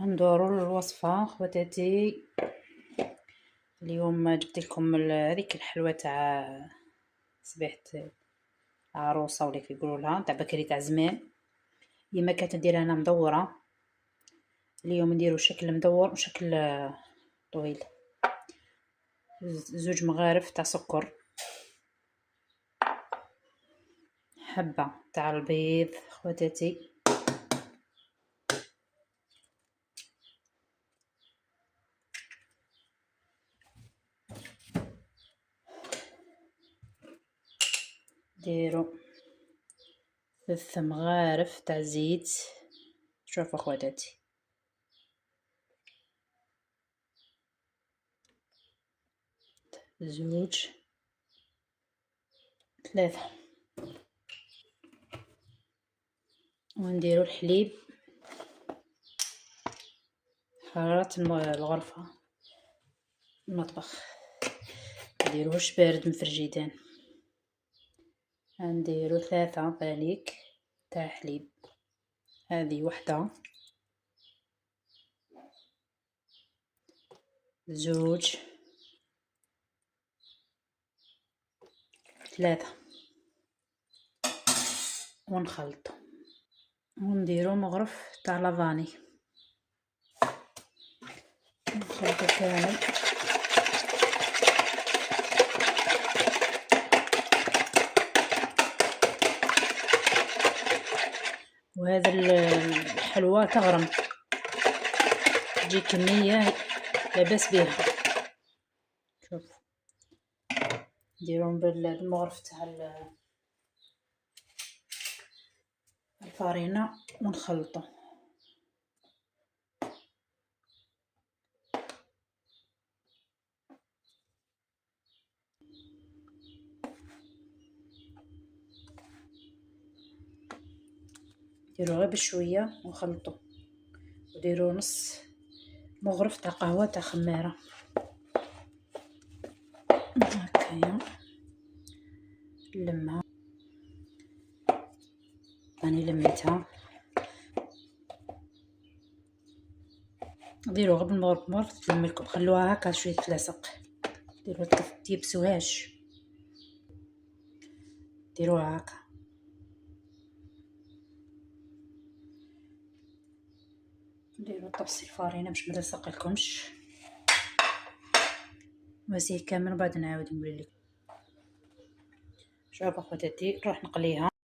ندورو الوصفة خواتاتي. اليوم جبت لكم هذيك الحلوى تاع صبيحة العروسة ولا كيقولوا لها تاع بكري تاع زمان. ديما كانت نديرها انا مدورة، اليوم نديرو شكل مدور وشكل طويل. زوج مغارف تاع سكر، حبة تاع البيض خواتاتي، ديرو 3 مغارف تاع زيت. شوفوا خواتاتي، زوج 3، ونديرو الحليب حرارة الغرفة المطبخ، نديروهش بارد من فرجيدان. نديرو 3 باليك تاع حليب، هذه وحدة، زوج 3، ونخلطو ونديرو مغرف تاع لافاني، نخلطو كامل. وهذا الحلوى تغرم، تجي كمية لاباس بها. شوف نديرهم بالمغرف تاع الفارينة ونخلطو. نديرو غير بشوية ونخلطو، وديرو نص مغرف تاع قهوة تاع خمارة هكايا. نلمها، راني لميتها. ديرو غير بالمغرف تلملكم، خلوها هكا شويه تلاصق، ديرو تيبسوهاش، ديروها هكا. ديرو طبسي الفارينة باش متلصق لكمش، واسيه كامل وبعد نعاود نقول لكم. شوفوا خواتاتي نروح نقليها.